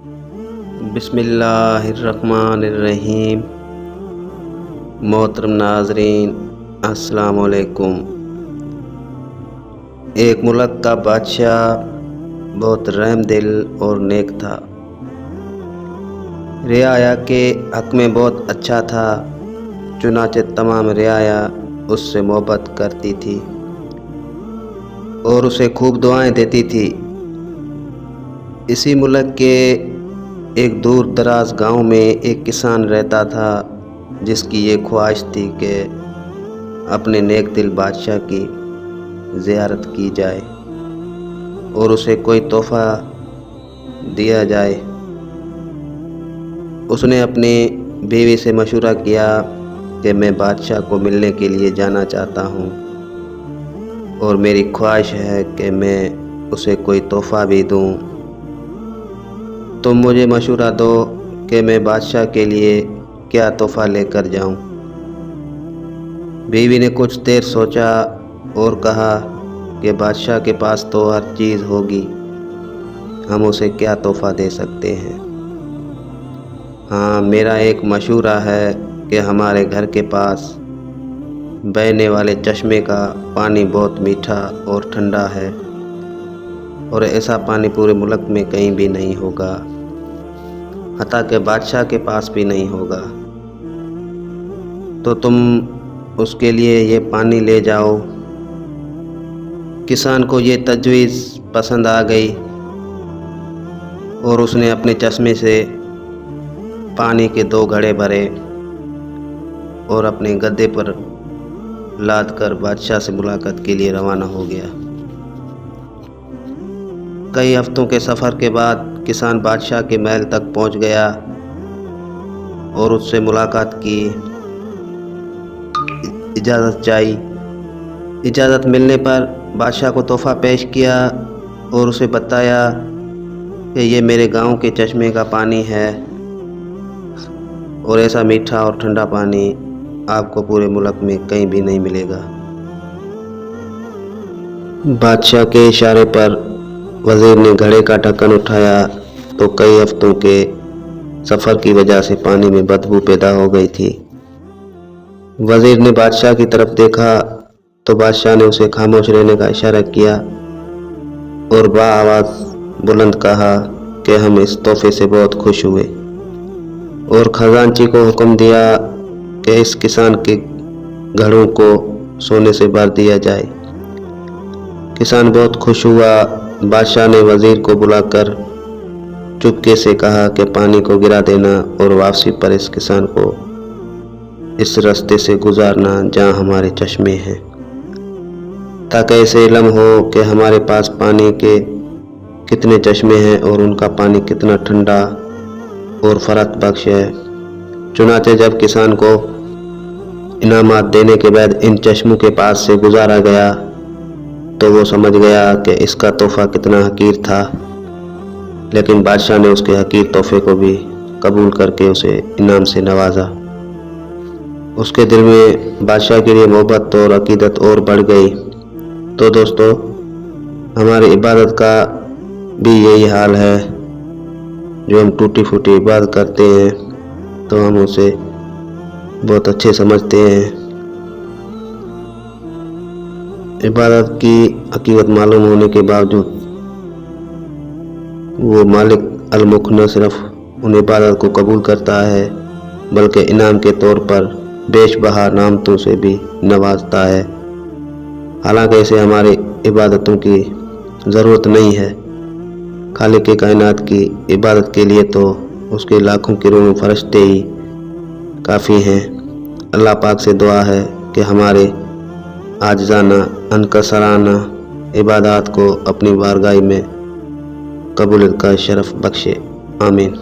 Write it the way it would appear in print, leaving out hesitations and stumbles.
بسم اللہ الرحمن الرحیم۔ محترم ناظرین، السلام علیکم۔ ایک ملک کا بادشاہ بہت رحم دل اور نیک تھا۔ رعایا کے حق میں بہت اچھا تھا، چنانچہ تمام رعایا اس سے محبت کرتی تھی اور اسے خوب دعائیں دیتی تھی۔ اسی ملک کے ایک دور دراز گاؤں میں ایک کسان رہتا تھا، جس کی یہ خواہش تھی کہ اپنے نیک دل بادشاہ کی زیارت کی جائے اور اسے کوئی تحفہ دیا جائے۔ اس نے اپنی بیوی سے مشورہ کیا کہ میں بادشاہ کو ملنے کے لیے جانا چاہتا ہوں اور میری خواہش ہے کہ میں اسے کوئی تحفہ بھی دوں۔ تم مجھے مشورہ دو کہ میں بادشاہ کے لیے کیا تحفہ لے کر جاؤں۔ بیوی نے کچھ دیر سوچا اور کہا کہ بادشاہ کے پاس تو ہر چیز ہوگی، ہم اسے کیا تحفہ دے سکتے ہیں۔ ہاں، میرا ایک مشورہ ہے کہ ہمارے گھر کے پاس بہنے والے چشمے کا پانی بہت میٹھا اور ٹھنڈا ہے، اور ایسا پانی پورے ملک میں کہیں بھی نہیں ہوگا، حتیٰ کہ بادشاہ کے پاس بھی نہیں ہوگا۔ تو تم اس کے لیے یہ پانی لے جاؤ۔ کسان کو یہ تجویز پسند آ گئی اور اس نے اپنے چشمے سے پانی کے 2 گھڑے بھرے اور اپنے گدھے پر لاد کر بادشاہ سے ملاقات کے لیے روانہ ہو گیا۔ کئی ہفتوں کے سفر کے بعد کسان بادشاہ کے محل تک پہنچ گیا اور اس سے ملاقات کی، اجازت چاہی۔ اجازت ملنے پر بادشاہ کو تحفہ پیش کیا اور اسے بتایا کہ یہ میرے گاؤں کے چشمے کا پانی ہے اور ایسا میٹھا اور ٹھنڈا پانی آپ کو پورے ملک میں کہیں بھی نہیں ملے گا۔ بادشاہ کے اشارے پر وزیر نے گھڑے کا ڈھکن اٹھایا تو کئی ہفتوں کے سفر کی وجہ سے پانی میں بدبو پیدا ہو گئی تھی۔ وزیر نے بادشاہ کی طرف دیکھا تو بادشاہ نے اسے خاموش رہنے کا اشارہ کیا اور بآواز بلند کہا کہ ہم اس تحفے سے بہت خوش ہوئے، اور خزانچی کو حکم دیا کہ اس کسان کے گھڑوں کو سونے سے بھر دیا جائے۔ کسان بہت خوش ہوا۔ بادشاہ نے وزیر کو بلا کر چپکے سے کہا کہ پانی کو گرا دینا اور واپسی پر اس کسان کو اس راستے سے گزارنا جہاں ہمارے چشمے ہیں، تاکہ اسے علم ہو کہ ہمارے پاس پانی کے کتنے چشمے ہیں اور ان کا پانی کتنا ٹھنڈا اور فرحت بخش ہے۔ چنانچہ جب کسان کو انعامات دینے کے بعد ان چشموں کے پاس سے گزارا گیا تو وہ سمجھ گیا کہ اس کا تحفہ کتنا حقیر تھا، لیکن بادشاہ نے اس کے حقیر تحفے کو بھی قبول کر کے اسے انعام سے نوازا۔ اس کے دل میں بادشاہ کے لیے محبت اور عقیدت اور بڑھ گئی۔ تو دوستو، ہماری عبادت کا بھی یہی حال ہے۔ جو ہم ٹوٹی پھوٹی عبادت کرتے ہیں تو ہم اسے بہت اچھے سمجھتے ہیں۔ عبادت کی حقیقت معلوم ہونے کے باوجود وہ مالک الملک نہ صرف ان عبادت کو قبول کرتا ہے بلکہ انعام کے طور پر بیش بہا نعمتوں سے بھی نوازتا ہے۔ حالانکہ اسے ہماری عبادتوں کی ضرورت نہیں ہے۔ خالق کائنات کی عبادت کے لیے تو اس کے لاکھوں کروڑوں فرشتے ہی کافی ہیں۔ اللہ پاک سے دعا ہے کہ ہمارے عاجزانہ انکسرانہ عبادات کو اپنی بارگاہ میں قبولیت کا شرف بخشے۔ آمین۔